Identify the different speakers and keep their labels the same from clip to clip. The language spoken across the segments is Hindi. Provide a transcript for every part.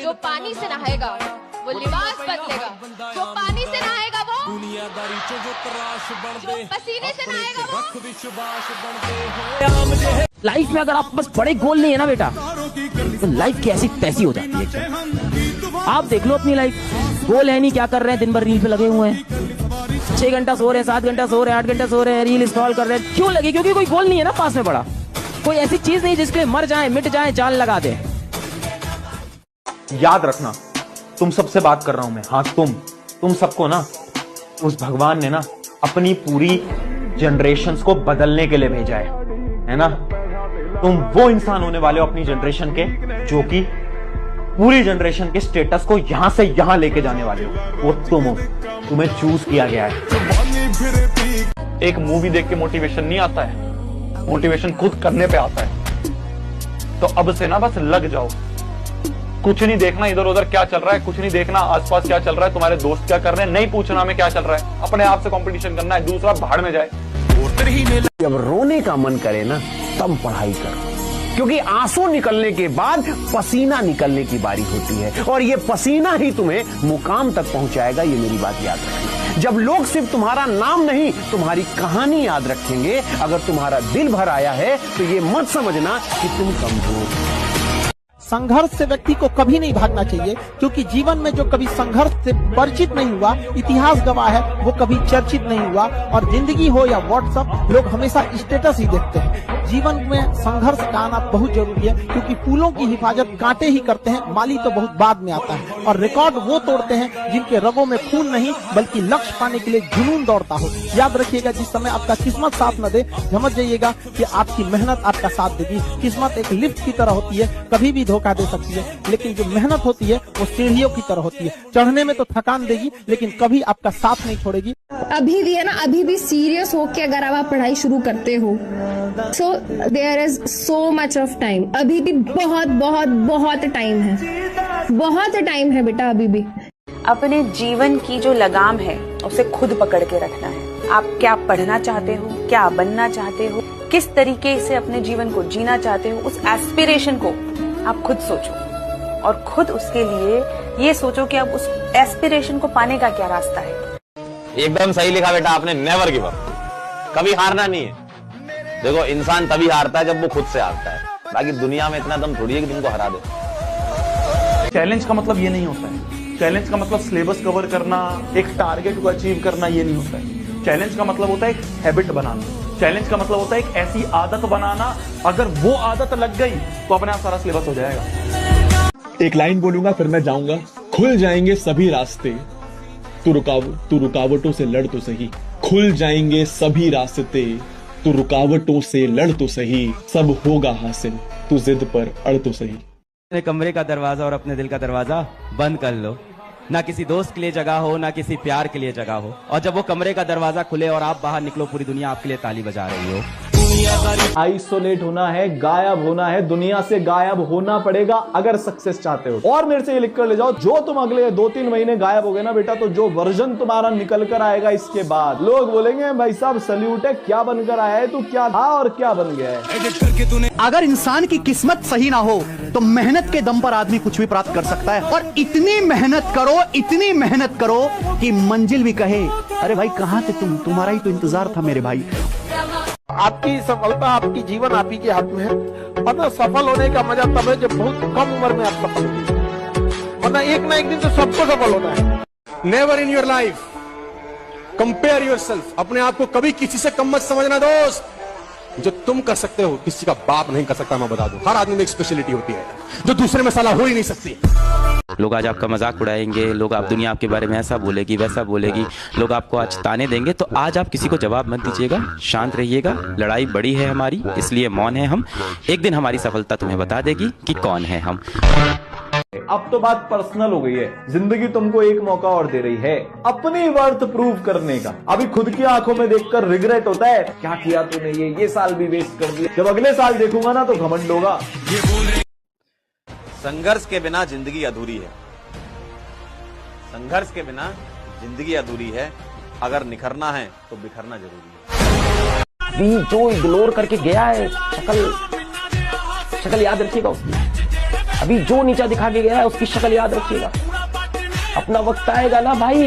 Speaker 1: जो पानी से नहाएगा वो लिबास बदलेगा, जो पानी से नहाएगा वो जो पसीने से नहाएगा वो।
Speaker 2: लाइफ में अगर आप बस बड़े गोल नहीं है ना बेटा, तो लाइफ कैसी तैसी हो जाती है। आप देख लो अपनी लाइफ, गोल है नहीं, क्या कर रहे हैं, दिन भर रील पे लगे हुए हैं, 6 घंटा सो रहे हैं, 7 घंटा सो रहे हैं, 8 घंटा सो रहे हैं, रील स्क्रॉल कर रहे हैं। क्यों लगे? क्योंकि कोई गोल नहीं है ना पास में पड़ा, कोई ऐसी चीज नहीं जिसके मर जाए मिट जाए जान लगा दे।
Speaker 3: याद रखना, तुम सबसे बात कर रहा हूं मैं, हाँ तुम सबको ना उस भगवान ने ना अपनी पूरी जनरेशन्स को बदलने के लिए भेजा है ना। तुम वो इंसान होने वाले हो अपनी जनरेशन के जो कि पूरी जनरेशन के स्टेटस को यहां से यहां लेके जाने वाले हो। वो तुम हो, तुम्हें चूज किया गया है।
Speaker 4: एक मूवी देख के मोटिवेशन नहीं आता है, मोटिवेशन खुद करने पे आता है। तो अब से ना बस लग जाओ, कुछ नहीं देखना इधर उधर क्या चल रहा है, कुछ नहीं देखना आसपास क्या चल रहा है, तुम्हारे दोस्त क्या कर रहे हैं, नहीं पूछना हमें क्या चल रहा है, अपने आप से कंपटीशन करना है, दूसरा भाड़ में जाए।
Speaker 5: जब रोने का मन करे ना तब पढ़ाई करो, क्योंकि आंसू निकलने के बाद पसीना निकलने की बारी होती है, और ये पसीना ही तुम्हें मुकाम तक पहुंचाएगा। ये मेरी बात याद रखना। जब लोग सिर्फ तुम्हारा नाम नहीं तुम्हारी कहानी याद रखेंगे, अगर तुम्हारा दिल भर आया है तो ये मत समझना कि तुम कमजोर।
Speaker 6: संघर्ष से व्यक्ति को कभी नहीं भागना चाहिए, क्योंकि जीवन में जो कभी संघर्ष से परिचित नहीं हुआ, इतिहास गवाह है, वो कभी चर्चित नहीं हुआ। और जिंदगी हो या व्हाट्सएप, लोग हमेशा स्टेटस ही देखते हैं। जीवन में संघर्ष का आना बहुत जरूरी है, क्योंकि फूलों की हिफाजत कांटे ही करते हैं, माली तो बहुत बाद में आता है। और रिकॉर्ड वो तोड़ते हैं जिनके रगों में खून नहीं बल्कि लक्ष्य पाने के लिए जुनून दौड़ता हो। याद रखिएगा, जिस समय आपका किस्मत साथ न दे, समझ जाइएगा कि आपकी मेहनत आपका साथ देगी। किस्मत एक लिफ्ट की तरह होती है, कभी भी धोखा दे सकती है, लेकिन जो मेहनत होती है वो सीढ़ियों की तरह होती है। चढ़ने में तो थकान देगी, लेकिन कभी आपका साथ नहीं छोड़ेगी।
Speaker 7: अभी भी है ना, अभी भी सीरियस होके अगर आप पढ़ाई शुरू करते हो, so there is so much of time. अभी भी बहुत बहुत बहुत टाइम है, बहुत टाइम है बेटा। अभी भी
Speaker 8: अपने जीवन की जो लगाम है उसे खुद पकड़ के रखना है। आप क्या पढ़ना चाहते हो, क्या बनना चाहते हो, किस तरीके से अपने जीवन को जीना चाहते हो, उस एस्पिरेशन को आप खुद सोचो, और खुद उसके लिए ये सोचो कि आप उस एस्पिरेशन को पाने का क्या रास्ता है।
Speaker 9: एकदम सही लिखा बेटा आपने, नेवर गिव अप, कभी हारना नहीं है। देखो, इंसान तभी हारता है जब वो खुद से हारता है, बाकी दुनिया में इतना दम थोड़ी है कि तुमको हरा दे।
Speaker 4: चैलेंज का मतलब ये नहीं होता है, चैलेंज का मतलब सिलेबस कवर करना, एक टारगेट को अचीव करना, ये नहीं होता है। चैलेंज का मतलब होता है एक हैबिट बनाना, चैलेंज का मतलब होता है एक ऐसी आदत बनाना, अगर वो आदत लग गई तो अपने आप सारा सिलेबस हो जाएगा।
Speaker 10: एक लाइन बोलूंगा फिर मैं जाऊंगा। खुल जाएंगे सभी रास्ते, तू रुकावटों से लड़ तो सही। खुल जाएंगे सभी रास्ते, तू रुकावटों से लड़ तो सही। सब होगा हासिल, तू जिद पर अड़ तो सही।
Speaker 2: अपने कमरे का दरवाजा और अपने दिल का दरवाजा बंद कर लो। ना किसी दोस्त के लिए जगह हो, ना किसी प्यार के लिए जगह हो, और जब वो कमरे का दरवाजा खुले और आप बाहर निकलो, पूरी दुनिया आपके लिए ताली बजा रही हो।
Speaker 3: आइसोलेट होना है, गायब होना है, दुनिया से गायब होना पड़ेगा अगर सक्सेस चाहते हो। और मेरे से ये लिख कर ले जाओ, जो तुम अगले 2-3 महीने गायब हो गए ना बेटा, तो जो वर्जन तुम्हारा निकल कर आएगा इसके बाद, लोग बोलेंगे भाई साहब सल्यूट है, क्या बनकर आया है तू, क्या था और क्या बन गया है।
Speaker 5: अगर इंसान की किस्मत सही ना हो तो मेहनत के दम पर आदमी कुछ भी प्राप्त कर सकता है। और इतनी मेहनत करो कि मंजिल भी कहे, अरे भाई कहाँ थे तुम, तुम्हारा ही तो इंतजार था मेरे भाई।
Speaker 6: आपकी सफलता, आपकी जीवन आप ही के हाथ में है। वरना सफल होने का मजा तब है जब बहुत कम उम्र में आप सफल होते, वरना एक ना एक दिन तो सबको सफल होना है।
Speaker 11: Never in your life compare yourself. अपने आप को कभी किसी से कम मत समझना दोस्त। जो तुम कर सकते हो किसी का बाप नहीं कर सकता, मैं बता दूं। हर आदमी में एक स्पेशलिटी होती है जो दूसरे में साला हो ही नहीं सकती।
Speaker 2: लोग आज आपका मजाक उड़ाएंगे, लोग आप दुनिया आपके बारे में ऐसा बोलेगी वैसा बोलेगी, लोग आपको आज ताने देंगे, तो आज आप किसी को जवाब मत दीजिएगा, शांत रहिएगा। लड़ाई बड़ी है हमारी, इसलिए मौन है हम। एक दिन हमारी सफलता तुम्हें बता देगी कि कौन है हम।
Speaker 3: अब तो बात पर्सनल हो गई है। जिंदगी तुमको एक मौका और दे रही है अपनी वर्थ प्रूव करने का। अभी खुद की आंखों में देखकर रिग्रेट होता है, क्या किया तूने, ये साल भी वेस्ट कर दिया। जब अगले साल देखूंगा ना तो घमंड होगा।
Speaker 9: संघर्ष के बिना जिंदगी अधूरी है, संघर्ष के बिना जिंदगी अधूरी है। अगर निखरना है तो बिखरना जरूरी है।
Speaker 2: जो इग्नोर करके गया है, शक्ल याद रखिएगा उसकी। अभी जो नीचा दिखा के गया है उसकी शक्ल याद रखिएगा। अपना वक्त आएगा ना भाई,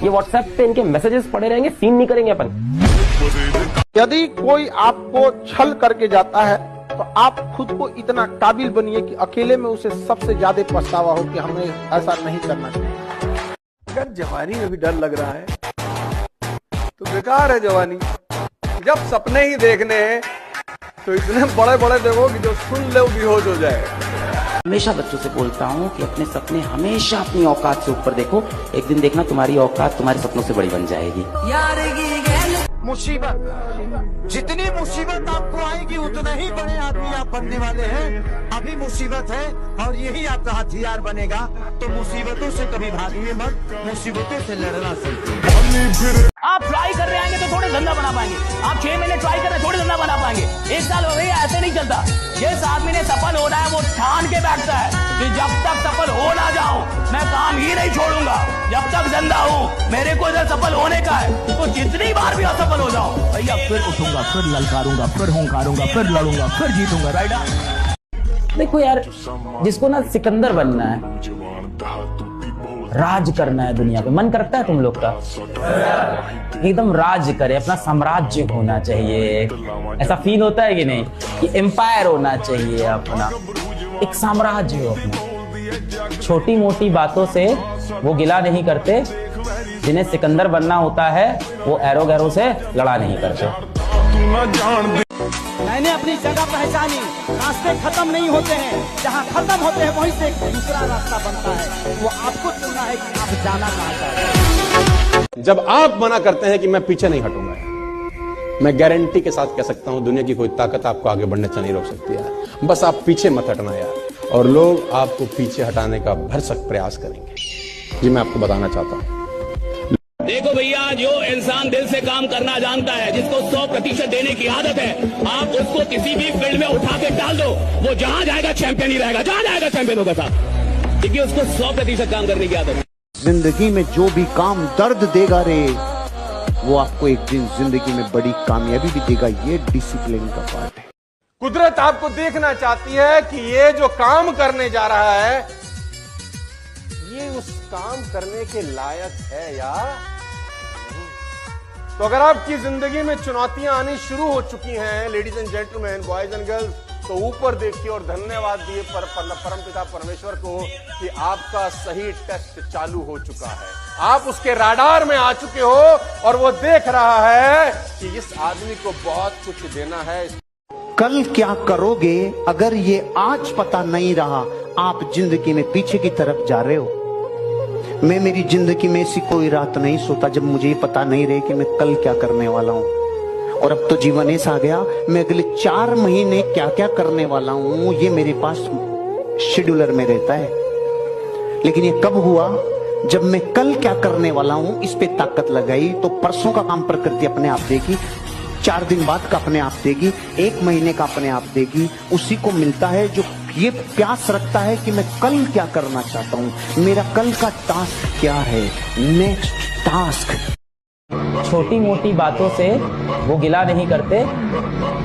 Speaker 2: ये व्हाट्सएप पे इनके मैसेजेस पड़े रहेंगे, सीन नहीं करेंगे अपन।
Speaker 6: यदि कोई आपको छल करके जाता है तो आप खुद को इतना काबिल बनिए कि अकेले में उसे सबसे ज्यादा पछतावा हो कि हमें ऐसा नहीं करना चाहिए।
Speaker 12: अगर जवानी में भी डर लग रहा है तो बेकार है जवानी। जब सपने ही देखने हैं तो इतने बड़े बड़े देखो कि जो सुन ले वो बेहोश हो जाए।
Speaker 2: हमेशा बच्चों से बोलता हूँ कि अपने सपने हमेशा अपनी औकात से ऊपर देखो, एक दिन देखना तुम्हारी औकात तुम्हारे सपनों से बड़ी बन जाएगी।
Speaker 13: मुसीबत, जितनी मुसीबत आपको आएगी उतना ही बड़े आदमी आप बनने वाले हैं। अभी मुसीबत है और यही आपका हथियार बनेगा, तो मुसीबतों से कभी भागिए मत, मुसीबतों से लड़ना सीखिए।
Speaker 2: आप ट्राई कर रहे आएंगे तो थोड़े धंधा बना पाएंगे, आप 6 महीने ट्राई कर रहे थोड़े धंधा बना पाएंगे, 1 साल हो गई ऐसे नहीं चलता। जिस आदमी ने सफल होना है वो ठान के बैठता है कि जब तक सफल हो ना जाऊं मैं काम ही नहीं छोड़ूंगा, जब तक जिंदा हूं मेरे को इधर सफल होने का है, तो जितनी बार भी असफल हो जाऊं भैया फिर उठूंगा, फिर ललकारूंगा, फिर हुंकारूंगा, फिर लड़ूंगा, फिर जीतूंगा। राइट। देखो यार, जिसको ना सिकंदर बनना है, राज करना है दुनिया पे, मन करता है तुम लोग का एकदम राज करे, अपना साम्राज्य होना चाहिए, ऐसा फील होता है कि नहीं कि एम्पायर होना चाहिए, अपना एक साम्राज्य हो अपना। छोटी मोटी बातों से वो गिला नहीं करते, जिन्हें सिकंदर बनना होता है वो एरो गैरो से लड़ा नहीं करते।
Speaker 6: मैंने अपनी जगह पहचानी, रास्ते खत्म नहीं होते हैं, जहाँ खत्म होते हैं वहीं से एक दूसरा रास्ता बनता है। वो आपको चुनना है कि आप जाना कहाँ चाहते हैं।
Speaker 11: जब आप मना करते हैं कि मैं पीछे नहीं हटूंगा, मैं गारंटी के साथ कह सकता हूं दुनिया की कोई ताकत आपको आगे बढ़ने से नहीं रोक सकती यार। बस आप पीछे मत हटना यार, और लोग आपको पीछे हटाने का भरसक प्रयास करेंगे। जी मैं आपको बताना चाहता हूं,
Speaker 14: देखो भैया, जो इंसान दिल से काम करना जानता है, जिसको 100% देने की आदत है, आप उसको किसी भी फील्ड में उठा के डाल दो, वो जहां जाएगा चैंपियन ही रहेगा, जहां जाएगा चैंपियन होगा साहब, क्योंकि उसको 100% काम करने की आदत है।
Speaker 13: जिंदगी में जो भी काम दर्द देगा रे, वो आपको एक दिन जिंदगी में बड़ी कामयाबी भी देगा। ये डिसिप्लिन का पार्ट है।
Speaker 11: कुदरत आपको देखना चाहती है कि ये जो काम करने जा रहा है ये उस काम करने के लायक है यार। तो अगर आपकी जिंदगी में चुनौतियां आनी शुरू हो चुकी हैं ladies and gentleman, boys and girls, तो ऊपर देखिए और धन्यवाद दिए परमपिता परमेश्वर को कि आपका सही टेस्ट चालू हो चुका है। आप उसके राडार में आ चुके हो और वो देख रहा है कि इस आदमी को बहुत कुछ देना है।
Speaker 13: कल क्या करोगे अगर ये आज पता नहीं रहा, आप जिंदगी में पीछे की तरफ जा रहे हो। मैं मेरी जिंदगी में ऐसी कोई रात नहीं सोता जब मुझे पता नहीं रहे कि मैं कल क्या करने वाला हूं। और अब तो जीवन ऐसा आ गया, मैं अगले 4 महीने क्या क्या करने वाला हूं ये मेरे पास शेड्यूलर में रहता है। लेकिन ये कब हुआ? जब मैं कल क्या करने वाला हूं इस पे ताकत लगाई, तो परसों का काम प्रकृति अपने आप देगी, 4 दिन बाद का अपने आप देगी, 1 महीने का अपने आप देगी। उसी को मिलता है जो ये प्यास रखता है कि मैं कल क्या करना चाहता हूं, मेरा कल का टास्क क्या है, नेक्स्ट टास्क।
Speaker 2: छोटी मोटी बातों से वो गिला नहीं करते,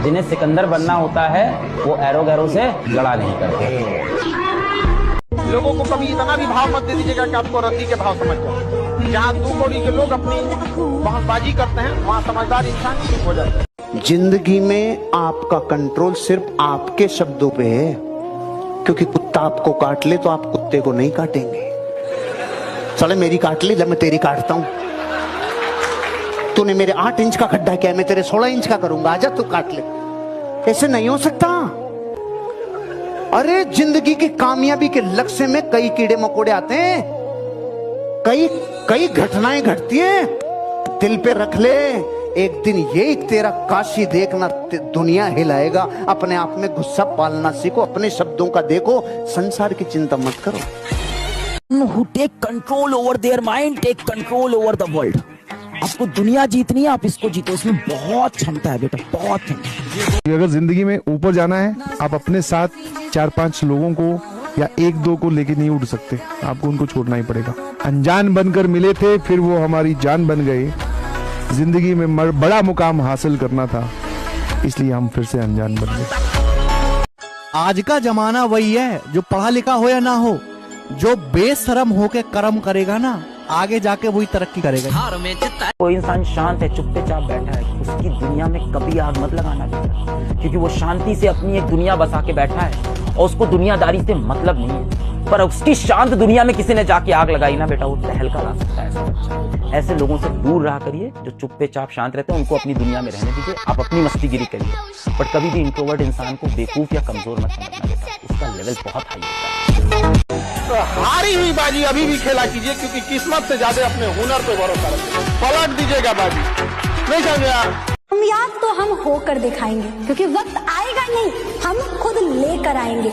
Speaker 2: जिन्हें सिकंदर बनना होता है वो एरो गैरो से लड़ा नहीं करते।
Speaker 6: लोगों को कभी इतना भी भाव मत दे दीजिएगा कि आपको रद्दी के भाव समझ जाए। जहाँ 2 कौड़ी के लोग अपनी बहाबाजी करते हैं वहाँ समझदार इंसान चुप हो जाता है।
Speaker 13: जिंदगी में आपका कंट्रोल सिर्फ आपके शब्दों पे है, क्योंकि कुत्ता आपको काट ले तो आप कुत्ते को नहीं काटेंगे। चले मेरी काट ली, जब मैं तेरी काटता हूं। तूने मेरे 8 इंच का खड्डा किया, मैं तेरे 16 इंच का करूंगा, आजा तू काट ले। ऐसे नहीं हो सकता। अरे जिंदगी की कामयाबी के लक्ष्य में कई कीड़े मकोड़े आते हैं, कई घटनाएं घटती हैं। दिल पे रख ले, एक दिन ये तेरा काशी देखना दुनिया हिलाएगा। अपने आप में गुस्सा पालना सीखो, अपने शब्दों का देखो, संसार की चिंता मत करो।
Speaker 2: Who take control over their mind, take control over the world. आपको दुनिया जीतनी है, आप इसको जीतो, इसमें बहुत क्षमता है बेटा, बहुत क्षमता।
Speaker 15: अगर जिंदगी में ऊपर जाना है, आप अपने साथ 4-5 लोगों को या 1-2 को लेके नहीं उड़ सकते, आपको उनको छोड़ना ही पड़ेगा। अनजान बनकर मिले थे, फिर वो हमारी जान बन गए। जिंदगी में बड़ा मुकाम हासिल करना था, इसलिए हम फिर से अनजान बन गए।
Speaker 16: आज का जमाना वही है, जो पढ़ा लिखा हो या ना हो, जो बेशरम होके कर्म करेगा ना, आगे जाके वही तरक्की करेगा।
Speaker 2: कोई इंसान शांत है, चुपचाप बैठा है, उसकी दुनिया में कभी आग मत लगाना बेटा, क्योंकि वो शांति से अपनी एक दुनिया बसा के बैठा है और उसको दुनियादारी से मतलब नहीं है। पर उसकी शांत दुनिया में किसी ने जाके आग लगाई ना बेटा, वो तहलका ला सकता है ऐसा बच्चा। ऐसे लोगों से दूर रहा करिए जो चुपचाप शांत रहते हैं, उनको अपनी दुनिया में रहने दीजिए, आप अपनी मस्तीगिरी करिए। पर कभी भी इंट्रोवर्ट इंसान को बेवकूफ या कमजोर मत समझना बेटा, उसका लेवल बहुत हाई होता है।
Speaker 6: तो हारी हुई बाजी अभी भी खेला कीजिए, क्योंकि किस्मत से ज्यादा अपने हुनर पे भरोसा रखिए। पलट दीजिएगा बाजी, नहीं समझे?
Speaker 17: कामयाब तो हम होकर दिखाएंगे, क्योंकि वक्त आएगा नहीं, हम खुद लेकर आएंगे।